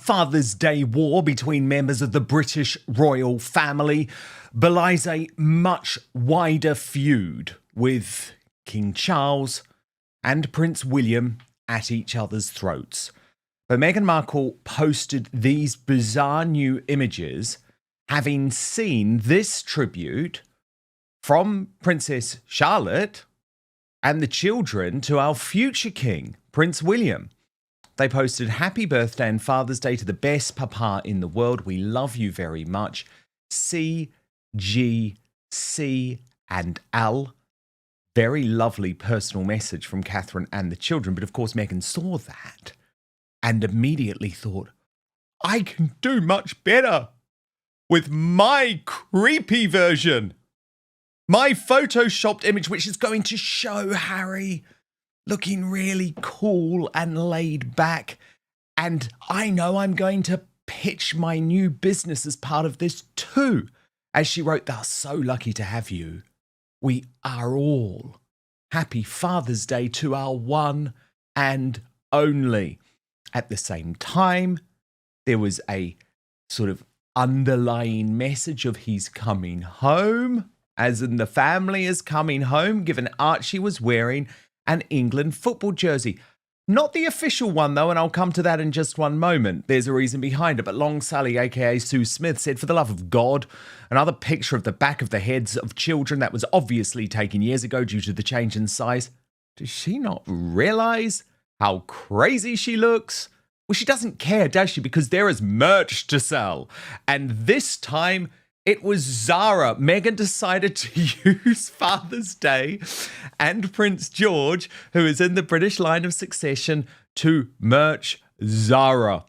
Father's Day war between members of the British royal family belies a much wider feud with King Charles and Prince William at each other's throats. But Meghan Markle posted these bizarre new images, having seen this tribute from Princess Charlotte and the children to our future king, Prince William. They posted, "Happy birthday and Father's Day to the best papa in the world. We love you very much. C, G, C, and L." Very lovely personal message from Catherine and the children. But of course, Meghan saw that and immediately thought, I can do much better with my creepy version. My photoshopped image, which is going to show Harry looking really cool and laid back. And I know I'm going to pitch my new business as part of this too. As she wrote, "They're so lucky to have you. We are all. Happy Father's Day to our one and only." At the same time, there was a sort of underlying message of he's coming home, as in the family is coming home, given Archie was wearing an England football jersey. Not the official one, though, and I'll come to that in just one moment. There's a reason behind it, but Long Sally, a.k.a. Sue Smith, said, "For the love of God, another picture of the back of the heads of children that was obviously taken years ago due to the change in size." Does she not realise how crazy she looks? Well, she doesn't care, does she? Because there is merch to sell. And this time, it was Zara. Meghan decided to use Father's Day and Prince George, who is in the British line of succession, to merch Zara.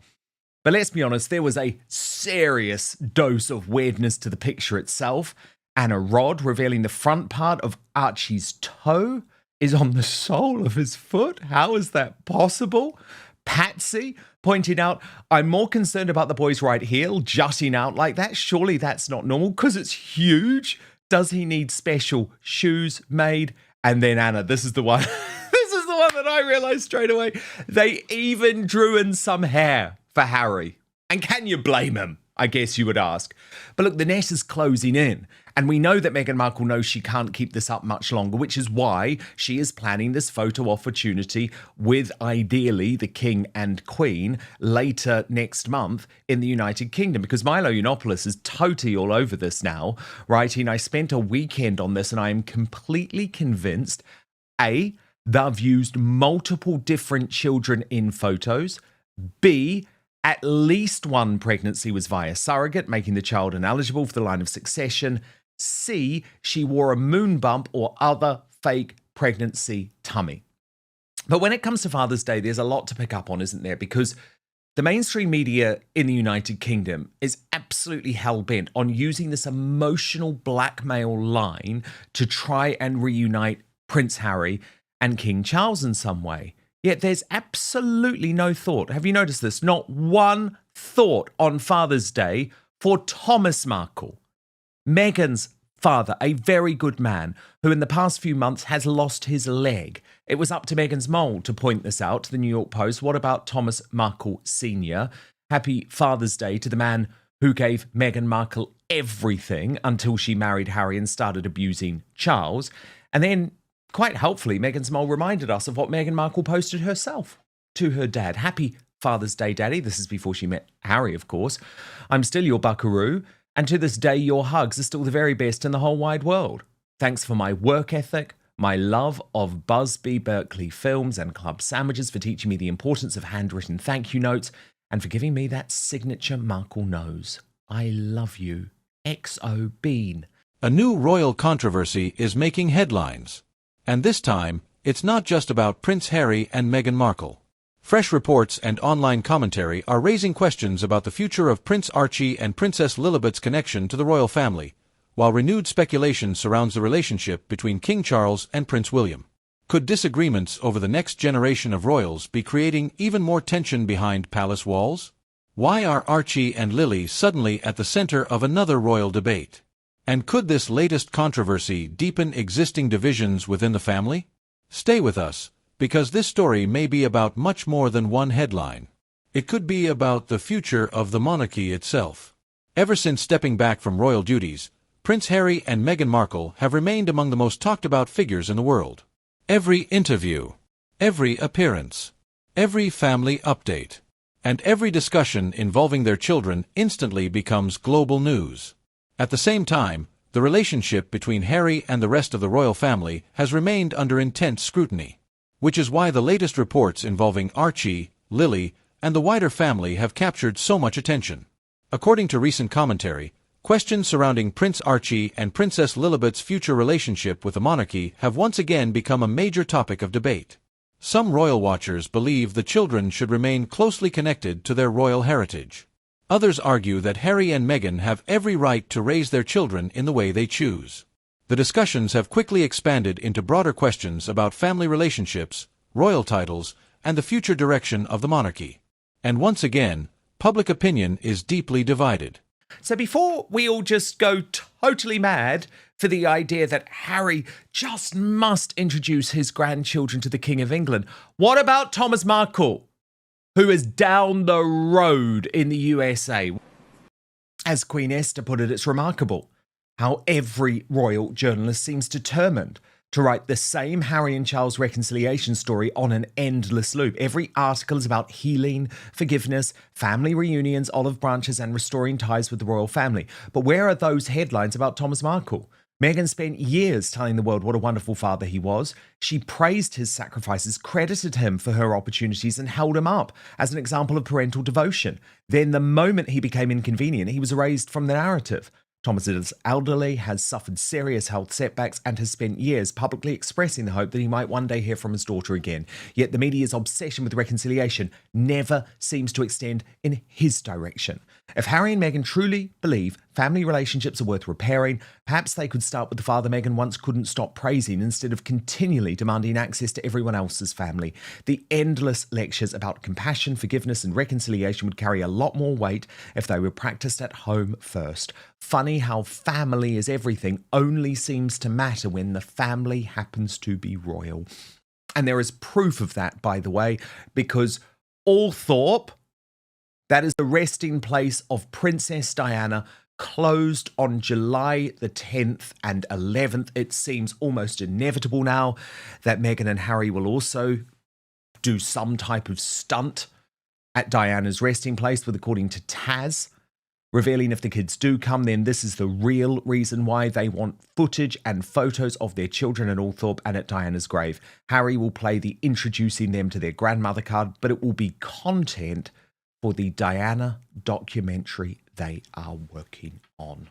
But let's be honest, there was a serious dose of weirdness to the picture itself. And a rod revealing the front part of Archie's toe is on the sole of his foot. How is that possible? Patsy pointing out, "I'm more concerned about the boy's right heel jutting out like that. Surely that's not normal because it's huge. Does he need special shoes made?" And then Anna, this is the one. This is the one that I realised straight away. They even drew in some hair for Harry. And can you blame him? I guess you would ask. But look, the net is closing in. And we know that Meghan Markle knows she can't keep this up much longer, which is why she is planning this photo opportunity with, ideally, the King and Queen later next month in the United Kingdom. Because Milo Yiannopoulos is totally all over this now, writing, "I spent a weekend on this and I am completely convinced, A, they've used multiple different children in photos, B, at least one pregnancy was via surrogate, making the child ineligible for the line of succession, C, she wore a moon bump or other fake pregnancy tummy." But when it comes to Father's Day, there's a lot to pick up on, isn't there? Because the mainstream media in the United Kingdom is absolutely hell-bent on using this emotional blackmail line to try and reunite Prince Harry and King Charles in some way. Yet there's absolutely no thought. Have you noticed this? Not one thought on Father's Day for Thomas Markle, Meghan's father, a very good man who in the past few months has lost his leg. It was up to Meghan's mole to point this out to the New York Post. What about Thomas Markle Sr.? Happy Father's Day to the man who gave Meghan Markle everything until she married Harry and started abusing Charles. And then, quite helpfully, Meghan's mole reminded us of what Meghan Markle posted herself to her dad. "Happy Father's Day, Daddy." This is before she met Harry, of course. "I'm still your buckaroo. And to this day, your hugs are still the very best in the whole wide world. Thanks for my work ethic, my love of Busby Berkeley films and club sandwiches, for teaching me the importance of handwritten thank you notes, and for giving me that signature Markle nose. I love you. XO Bean." A new royal controversy is making headlines. And this time, it's not just about Prince Harry and Meghan Markle. Fresh reports and online commentary are raising questions about the future of Prince Archie and Princess Lilibet's connection to the royal family, while renewed speculation surrounds the relationship between King Charles and Prince William. Could disagreements over the next generation of royals be creating even more tension behind palace walls? Why are Archie and Lili suddenly at the center of another royal debate? And could this latest controversy deepen existing divisions within the family? Stay with us, because this story may be about much more than one headline. It could be about the future of the monarchy itself. Ever since stepping back from royal duties, Prince Harry and Meghan Markle have remained among the most talked-about figures in the world. Every interview, every appearance, every family update, and every discussion involving their children instantly becomes global news. At the same time, the relationship between Harry and the rest of the royal family has remained under intense scrutiny, which is why the latest reports involving Archie, Lili, and the wider family have captured so much attention. According to recent commentary, questions surrounding Prince Archie and Princess Lilibet's future relationship with the monarchy have once again become a major topic of debate. Some royal watchers believe the children should remain closely connected to their royal heritage. Others argue that Harry and Meghan have every right to raise their children in the way they choose. The discussions have quickly expanded into broader questions about family relationships, royal titles, and the future direction of the monarchy. And once again, public opinion is deeply divided. So before we all just go totally mad for the idea that Harry just must introduce his grandchildren to the King of England, what about Thomas Markle, who is down the road in the USA? As Queen Esther put it, it's remarkable how every royal journalist seems determined to write the same Harry and Charles reconciliation story on an endless loop. Every article is about healing, forgiveness, family reunions, olive branches, and restoring ties with the royal family. But where are those headlines about Thomas Markle? Meghan spent years telling the world what a wonderful father he was. She praised his sacrifices, credited him for her opportunities, and held him up as an example of parental devotion. Then the moment he became inconvenient, he was erased from the narrative. Thomas is elderly, has suffered serious health setbacks, and has spent years publicly expressing the hope that he might one day hear from his daughter again. Yet the media's obsession with reconciliation never seems to extend in his direction. If Harry and Meghan truly believe family relationships are worth repairing, perhaps they could start with the father Meghan once couldn't stop praising instead of continually demanding access to everyone else's family. The endless lectures about compassion, forgiveness, and reconciliation would carry a lot more weight if they were practiced at home first. Funny how family is everything only seems to matter when the family happens to be royal. And there is proof of that, by the way, because Althorpe, that is the resting place of Princess Diana, closed on July the 10th and 11th. It seems almost inevitable now that Meghan and Harry will also do some type of stunt at Diana's resting place, with, according to Taz, revealing if the kids do come, then this is the real reason why they want footage and photos of their children at Althorpe and at Diana's grave. Harry will play the introducing them to their grandmother card, but it will be content for the Diana documentary they are working on.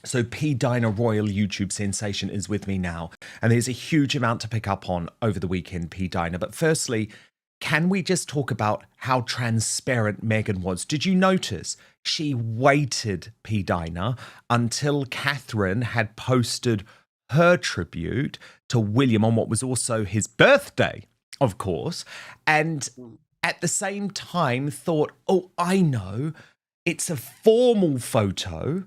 So P. Dinah Royal YouTube sensation is with me now, and there's a huge amount to pick up on over the weekend, P. Dinah. But firstly, can we just talk about how transparent Meghan was? Did you notice she waited, P. Dinah, until Catherine had posted her tribute to William on what was also his birthday, of course, and at the same time thought, oh, I know, it's a formal photo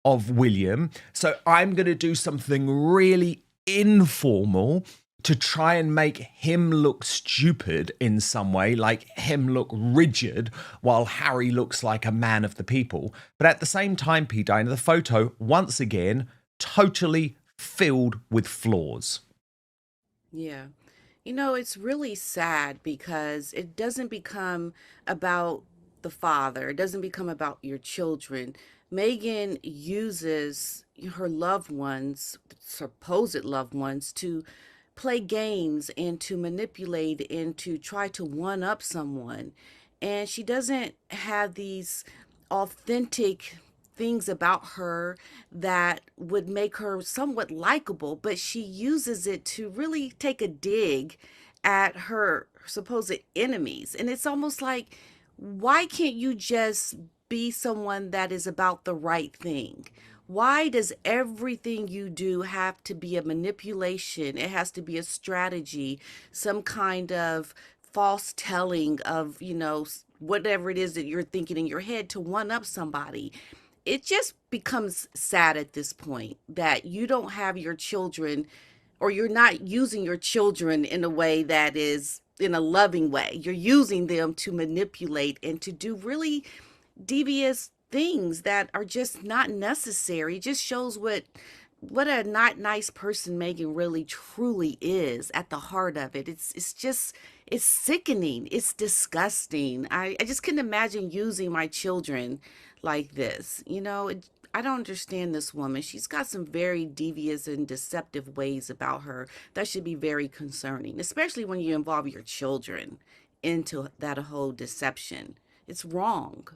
of William, so I'm going to do something really informal to try and make him look stupid in some way, like him look rigid, while Harry looks like a man of the people. But at the same time, P. Dinah, the photo, once again, totally filled with flaws. Yeah. You know, it's really sad because it doesn't become about the father. It doesn't become about your children. Meghan uses her loved ones, supposed loved ones, to play games and to manipulate and to try to one up someone. And she doesn't have these authentic things about her that would make her somewhat likable, but she uses it to really take a dig at her supposed enemies. And it's almost like, why can't you just be someone that is about the right thing? Why does everything you do have to be a manipulation? It has to be a strategy, some kind of false telling of, whatever it is that you're thinking in your head to one up somebody. It just becomes sad at this point that you don't have your children, or you're not using your children in a way that is in a loving way. You're using them to manipulate and to do really devious things that are just not necessary. It just shows what a not nice person Megan really truly is at the heart of it. It's just it's sickening. It's disgusting. I just couldn't imagine using my children like this. I don't understand this woman. She's got some very devious and deceptive ways about her that should be very concerning, especially when you involve your children into that whole deception. It's wrong.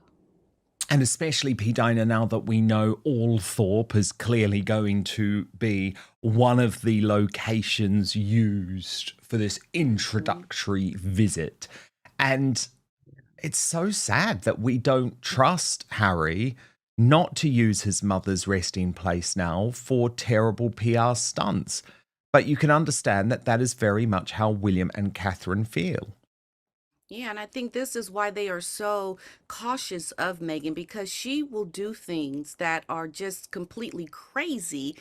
And especially, P. Dina, now that we know Althorpe is clearly going to be one of the locations used for this introductory visit. And it's so sad that we don't trust Harry not to use his mother's resting place now for terrible PR stunts. But you can understand that that is very much how William and Catherine feel. Yeah, and I think this is why they are so cautious of Megan, because she will do things that are just completely crazy.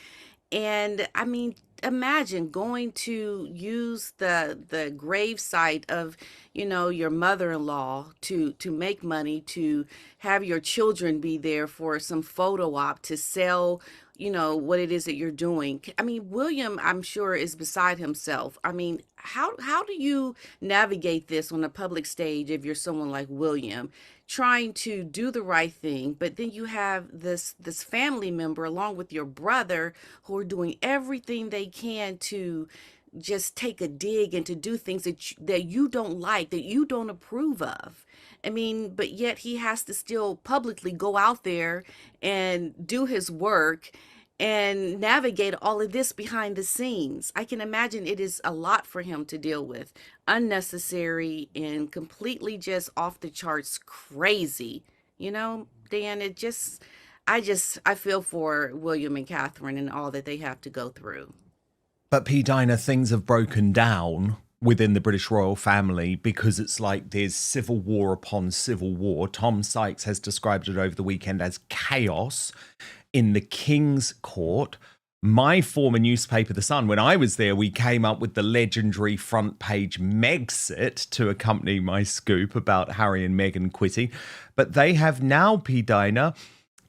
And I mean, imagine going to use the grave site of, your mother-in-law to make money, to have your children be there for some photo op to sell, what it is that you're doing. I mean, William, I'm sure, is beside himself. I mean, how do you navigate this on a public stage if you're someone like William, trying to do the right thing, but then you have this family member along with your brother who are doing everything they can to just take a dig and to do things that you don't like, that you don't approve of. I mean, but yet he has to still publicly go out there and do his work and navigate all of this behind the scenes. I can imagine it is a lot for him to deal with. Unnecessary and completely just off the charts crazy. Dan, I feel for William and Catherine and all that they have to go through. But P. Dina, things have broken down within the British royal family because it's like there's civil war upon civil war. Tom Sykes has described it over the weekend as chaos in the King's Court. My former newspaper, The Sun, when I was there, we came up with the legendary front page Megxit to accompany my scoop about Harry and Meghan quitting. But they have now, P. Dina,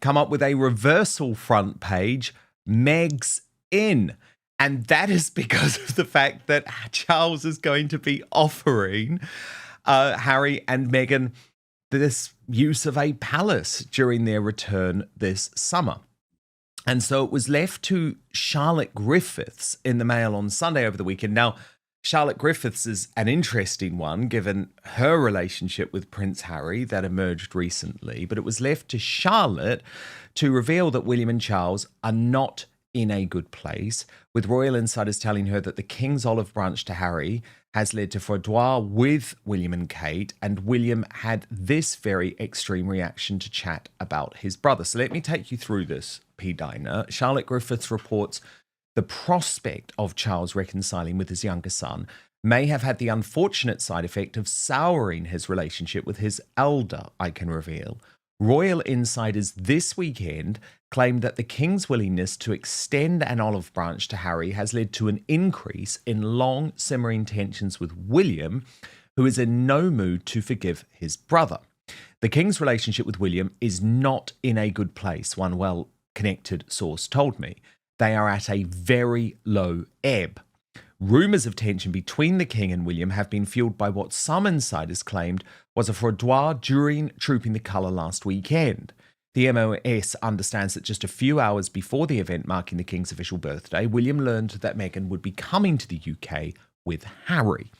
come up with a reversal front page, Meg's in. And that is because of the fact that Charles is going to be offering Harry and Meghan this use of a palace during their return this summer. And so it was left to Charlotte Griffiths in the Mail on Sunday over the weekend. Now, Charlotte Griffiths is an interesting one, given her relationship with Prince Harry that emerged recently. But it was left to Charlotte to reveal that William and Charles are not in a good place, with royal insiders telling her that the King's olive branch to Harry has led to froid with William and Kate, and William had this very extreme reaction to chat about his brother. So let me take you through this, P. Dina. Charlotte Griffiths reports the prospect of Charles reconciling with his younger son may have had the unfortunate side effect of souring his relationship with his elder, I can reveal. Royal insiders this weekend claimed that the King's willingness to extend an olive branch to Harry has led to an increase in long simmering tensions with William, who is in no mood to forgive his brother. The King's relationship with William is not in a good place, one well-connected source told me. They are at a very low ebb. Rumours of tension between the King and William have been fueled by what some insiders claimed was a froid during Trooping the Colour last weekend. The MOS understands that just a few hours before the event marking the King's official birthday, William learned that Meghan would be coming to the UK with Harry.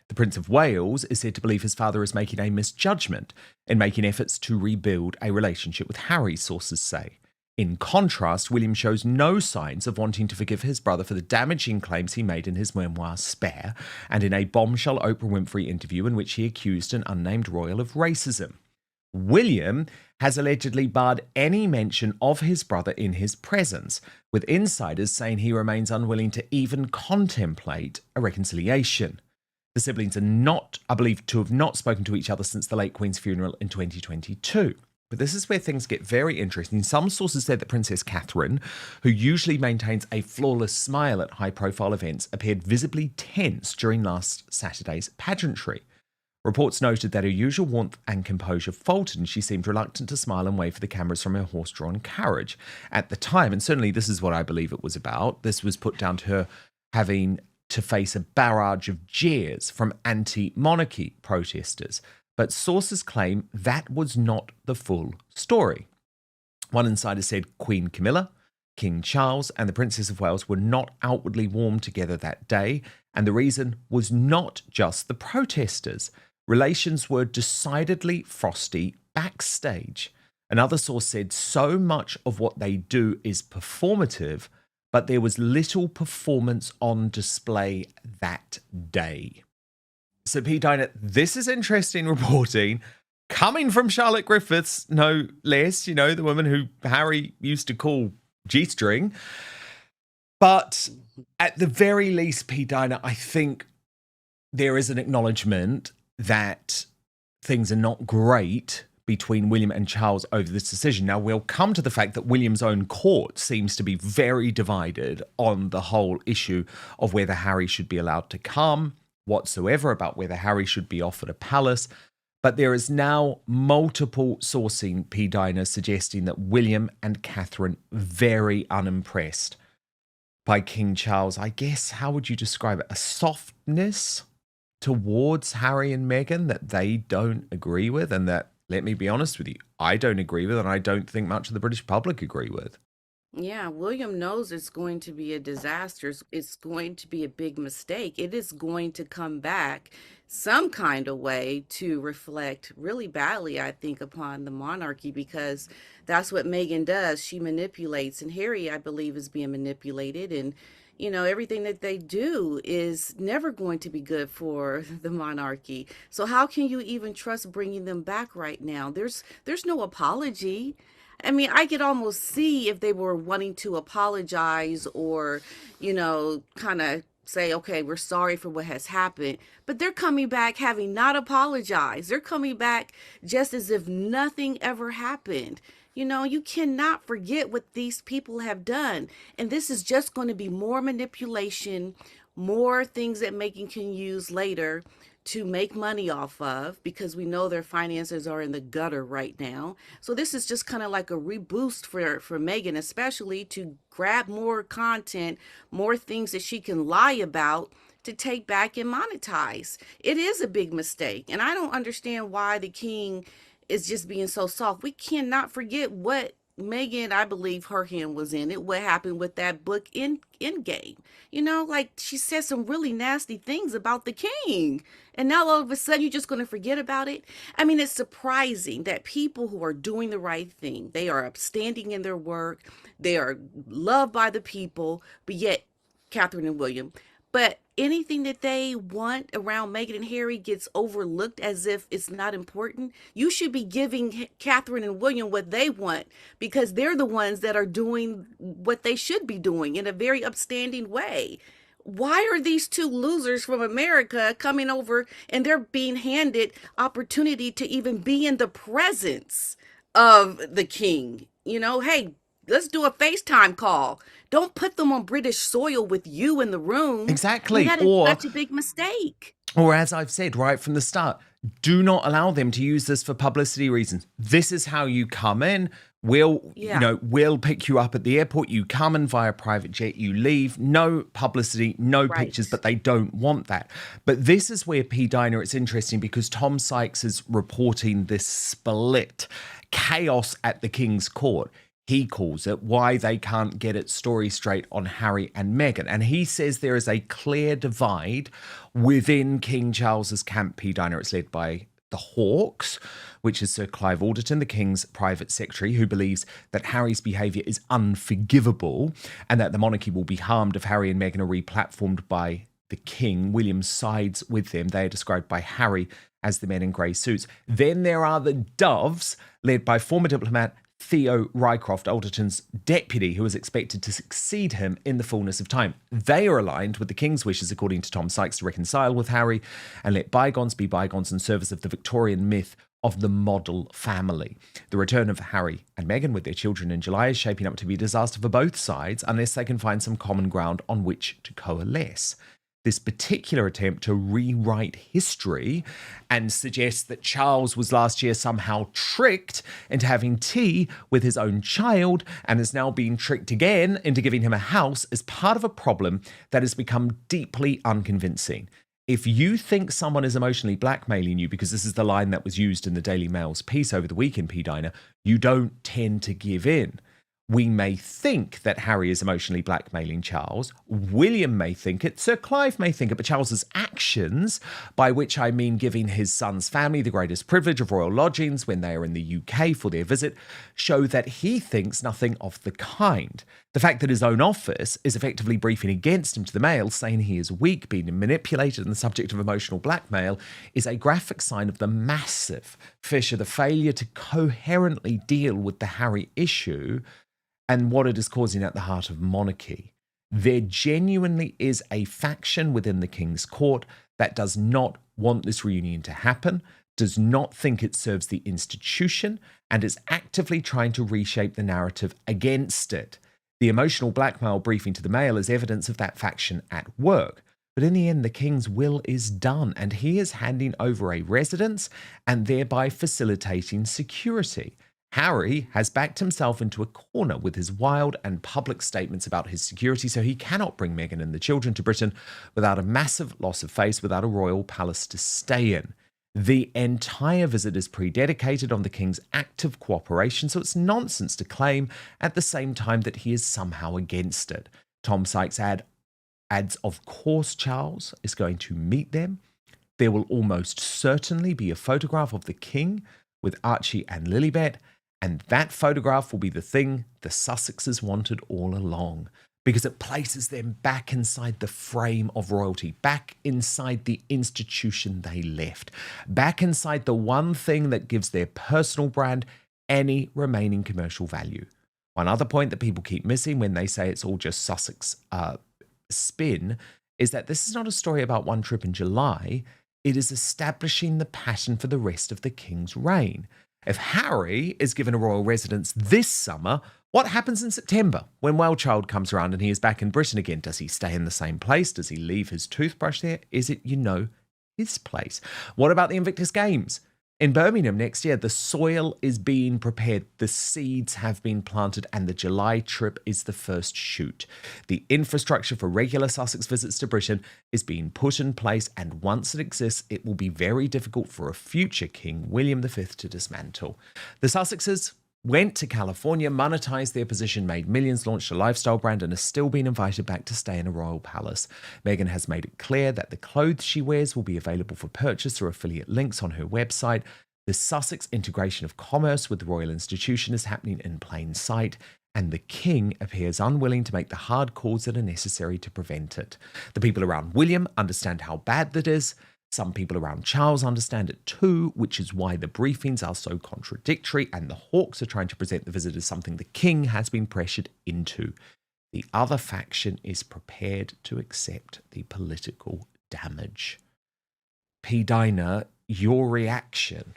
The Prince of Wales is said to believe his father is making a misjudgment in making efforts to rebuild a relationship with Harry, sources say. In contrast, William shows no signs of wanting to forgive his brother for the damaging claims he made in his memoir Spare, and in a bombshell Oprah Winfrey interview in which he accused an unnamed royal of racism. William has allegedly barred any mention of his brother in his presence, with insiders saying he remains unwilling to even contemplate a reconciliation. The siblings are believed to have not spoken to each other since the late Queen's funeral in 2022. But this is where things get very interesting. Some sources said that Princess Catherine, who usually maintains a flawless smile at high-profile events, appeared visibly tense during last Saturday's pageantry. Reports noted that her usual warmth and composure faltered, and she seemed reluctant to smile and wave for the cameras from her horse-drawn carriage at the time. And certainly this is what I believe it was about. This was put down to her having to face a barrage of jeers from anti-monarchy protesters. But sources claim that was not the full story. One insider said Queen Camilla, King Charles, and the Princess of Wales were not outwardly warm together that day, and the reason was not just the protesters. Relations were decidedly frosty backstage. Another source said so much of what they do is performative, but there was little performance on display that day. So, P. Dinah, this is interesting reporting coming from Charlotte Griffiths, no less, the woman who Harry used to call G-string. But at the very least, P. Dinah, I think there is an acknowledgement that things are not great between William and Charles over this decision. Now, we'll come to the fact that William's own court seems to be very divided on the whole issue of whether Harry should be allowed to come whatsoever, about whether Harry should be offered a palace. But there is now multiple sourcing, P. Dinah, suggesting that William and Catherine very unimpressed by King Charles. I guess, how would you describe it? A softness towards Harry and Meghan that they don't agree with, and that, let me be honest with you, I don't agree with, and I don't think much of the British public agree with. Yeah, William knows it's going to be a disaster. It's going to be a big mistake. It is going to come back some kind of way to reflect really badly, I think, upon the monarchy, because that's what Meghan does. She manipulates, and Harry, I believe, is being manipulated. And everything that they do is never going to be good for the monarchy. So how can you even trust bringing them back right now? There's no apology. I mean, I could almost see if they were wanting to apologize or, kind of say, okay, we're sorry for what has happened. But they're coming back having not apologized. They're coming back just as if nothing ever happened. You cannot forget what these people have done. And this is just going to be more manipulation, more things that Meghan can use later to make money off of, because we know their finances are in the gutter right now. So this is just kind of like a reboost for Meghan, especially to grab more content, more things that she can lie about to take back and monetize. It is a big mistake. And I don't understand why the king is just being so soft. We cannot forget what Meghan, I believe her hand was in it, what happened with that book in Endgame. Like she said some really nasty things about the king. And now all of a sudden you're just going to forget about it. I mean, it's surprising that people who are doing the right thing, they are upstanding in their work, they are loved by the people, but yet Catherine and William, but anything that they want around Meghan and Harry gets overlooked as if it's not important. You should be giving Catherine and William what they want, because they're the ones that are doing what they should be doing in a very upstanding way. Why are these two losers from America coming over and they're being handed opportunity to even be in the presence of the king? Hey, let's do a FaceTime call. Don't put them on British soil with you in the room. Exactly. That is such a big mistake. Or as I've said right from the start, do not allow them to use this for publicity reasons. This is how you come in. We'll pick you up at the airport. You come in via private jet, you leave. No publicity, no pictures, but they don't want that. But this is where, P. Dinah, it's interesting, because Tom Sykes is reporting this split chaos at the King's Court. He calls it why they can't get its story straight on Harry and Meghan. And he says there is a clear divide within King Charles's camp, P. Dinah. It's led by the Hawks, which is Sir Clive Alderton, the King's private secretary, who believes that Harry's behaviour is unforgivable and that the monarchy will be harmed if Harry and Meghan are replatformed by the King. William sides with them. They are described by Harry as the men in grey suits. Then there are the Doves, led by former diplomat Theo Rycroft, Alderton's deputy, who is expected to succeed him in the fullness of time. They are aligned with the King's wishes, according to Tom Sykes, to reconcile with Harry and let bygones be bygones in service of the Victorian myth of the model family. The return of Harry and Meghan with their children in July is shaping up to be a disaster for both sides unless they can find some common ground on which to coalesce. This particular attempt to rewrite history and suggest that Charles was last year somehow tricked into having tea with his own child and is now being tricked again into giving him a house is part of a problem that has become deeply unconvincing. If you think someone is emotionally blackmailing you, because this is the line that was used in the Daily Mail's piece over the weekend, P. Diner, you don't tend to give in. We may think that Harry is emotionally blackmailing Charles. William may think it. Sir Clive may think it. But Charles's actions, by which I mean giving his son's family the greatest privilege of royal lodgings when they are in the UK for their visit, show that he thinks nothing of the kind. The fact that his own office is effectively briefing against him to the Mail, saying he is weak, being manipulated, and the subject of emotional blackmail, is a graphic sign of the massive fissure, the failure to coherently deal with the Harry issue and what it is causing at the heart of monarchy. There genuinely is a faction within the King's Court that does not want this reunion to happen, does not think it serves the institution, and is actively trying to reshape the narrative against it. The emotional blackmail briefing to the Mail is evidence of that faction at work. But in the end, the King's will is done, and he is handing over a residence and thereby facilitating security. Harry has backed himself into a corner with his wild and public statements about his security, so he cannot bring Meghan and the children to Britain without a massive loss of face, without a royal palace to stay in. The entire visit is predicated on the King's active cooperation, so it's nonsense to claim at the same time that he is somehow against it. Tom Sykes adds, of course, Charles is going to meet them. There will almost certainly be a photograph of the King with Archie and Lilibet, and that photograph will be the thing the Sussexes wanted all along, because it places them back inside the frame of royalty, back inside the institution they left, back inside the one thing that gives their personal brand any remaining commercial value. One other point that people keep missing when they say it's all just Sussex spin is that this is not a story about one trip in July. It is establishing the pattern for the rest of the King's reign. If Harry is given a royal residence this summer, what happens in September when Wellchild comes around and he is back in Britain again? Does he stay in the same place? Does he leave his toothbrush there? Is it, his place? What about the Invictus Games? In Birmingham next year, the soil is being prepared, the seeds have been planted, and the July trip is the first shoot. The infrastructure for regular Sussex visits to Britain is being put in place, and once it exists, it will be very difficult for a future King, William V, to dismantle. The Sussexes went to California, monetized their position, made millions, launched a lifestyle brand, and has still been invited back to stay in a royal palace. Meghan has made it clear that the clothes she wears will be available for purchase through affiliate links on her website. The Sussex integration of commerce with the royal institution is happening in plain sight, and the King appears unwilling to make the hard calls that are necessary to prevent it. The people around William understand how bad that is. Some people around Charles understand it too, which is why the briefings are so contradictory, and the Hawks are trying to present the visit as something the King has been pressured into. The other faction is prepared to accept the political damage. P. Diner, your reaction?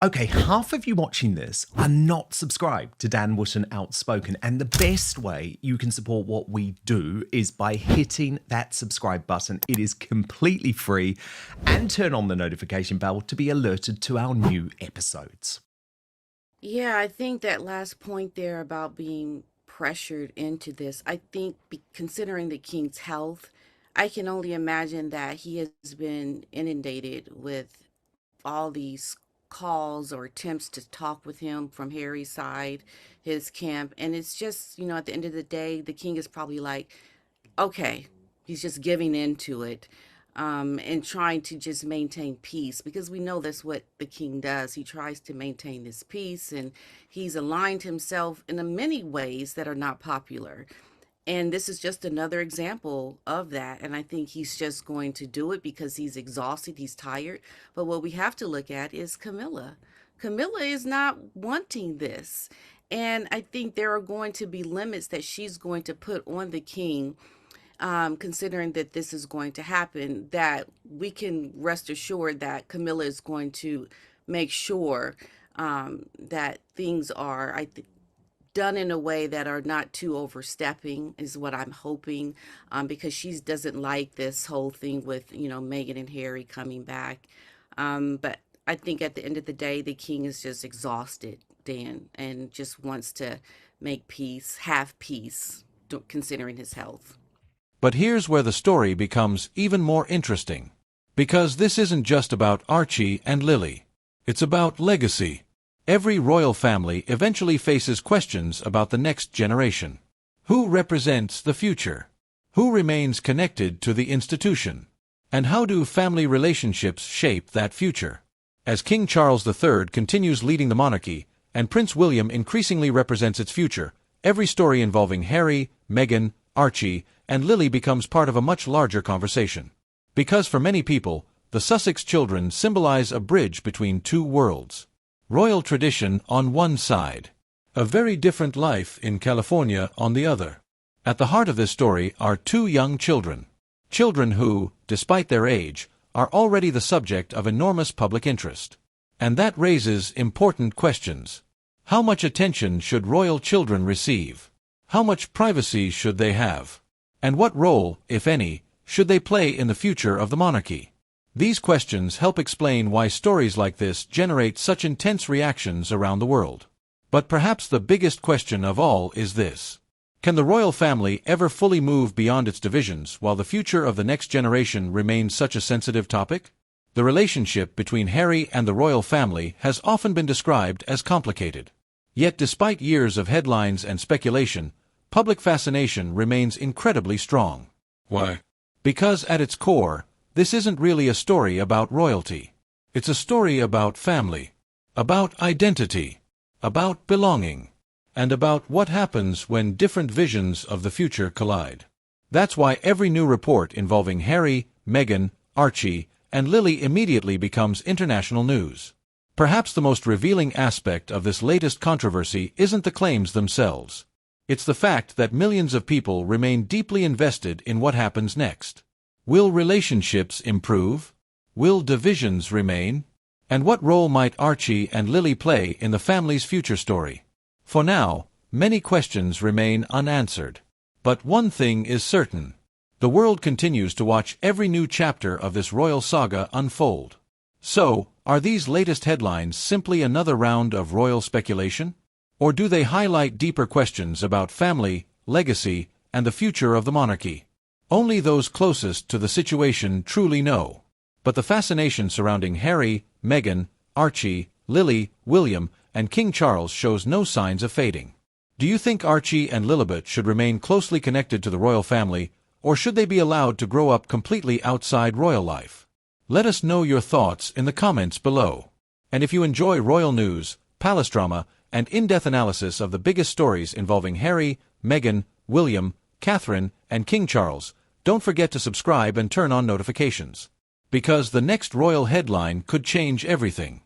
Okay, half of you watching this are not subscribed to Dan Wootton Outspoken, and the best way you can support what we do is by hitting that subscribe button. It is completely free, and turn on the notification bell to be alerted to our new episodes. Yeah, I think that last point there about being pressured into this, I think considering the King's health, I can only imagine that he has been inundated with all these calls or attempts to talk with him from Harry's side, his camp. And it's just, at the end of the day, the King is probably like, okay, he's just giving into it, and trying to just maintain peace, because we know that's what the King does. He tries to maintain this peace, and he's aligned himself in many ways that are not popular. And this is just another example of that. And I think he's just going to do it because he's exhausted, he's tired. But what we have to look at is Camilla. Camilla is not wanting this. And I think there are going to be limits that she's going to put on the King, considering that this is going to happen, that we can rest assured that Camilla is going to make sure that things are, done in a way that are not too overstepping is what I'm hoping, because she doesn't like this whole thing with, Meghan and Harry coming back. But I think at the end of the day, the king is just exhausted, Dan, and just wants to make peace, have peace, considering his health. But here's where the story becomes even more interesting. Because this isn't just about Archie and Lili. It's about legacy. Every royal family eventually faces questions about the next generation. Who represents the future? Who remains connected to the institution? And how do family relationships shape that future? As King Charles III continues leading the monarchy, and Prince William increasingly represents its future, every story involving Harry, Meghan, Archie, and Lili becomes part of a much larger conversation. Because for many people, the Sussex children symbolize a bridge between two worlds. Royal tradition on one side, a very different life in California on the other. At the heart of this story are two young children. Children who, despite their age, are already the subject of enormous public interest. And that raises important questions. How much attention should royal children receive? How much privacy should they have? And what role, if any, should they play in the future of the monarchy? These questions help explain why stories like this generate such intense reactions around the world. But perhaps the biggest question of all is this. Can the royal family ever fully move beyond its divisions while the future of the next generation remains such a sensitive topic? The relationship between Harry and the royal family has often been described as complicated. Yet despite years of headlines and speculation, public fascination remains incredibly strong. Why? Because at its core, this isn't really a story about royalty. It's a story about family, about identity, about belonging, and about what happens when different visions of the future collide. That's why every new report involving Harry, Meghan, Archie, and Lili immediately becomes international news. Perhaps the most revealing aspect of this latest controversy isn't the claims themselves. It's the fact that millions of people remain deeply invested in what happens next. Will relationships improve? Will divisions remain? And what role might Archie and Lili play in the family's future story? For now, many questions remain unanswered. But one thing is certain. The world continues to watch every new chapter of this royal saga unfold. So, are these latest headlines simply another round of royal speculation? Or do they highlight deeper questions about family, legacy, and the future of the monarchy? Only those closest to the situation truly know. But the fascination surrounding Harry, Meghan, Archie, Lili, William, and King Charles shows no signs of fading. Do you think Archie and Lilibet should remain closely connected to the royal family, or should they be allowed to grow up completely outside royal life? Let us know your thoughts in the comments below. And if you enjoy royal news, palace drama, and in-depth analysis of the biggest stories involving Harry, Meghan, William, Catherine, and King Charles, don't forget to subscribe and turn on notifications. Because the next royal headline could change everything.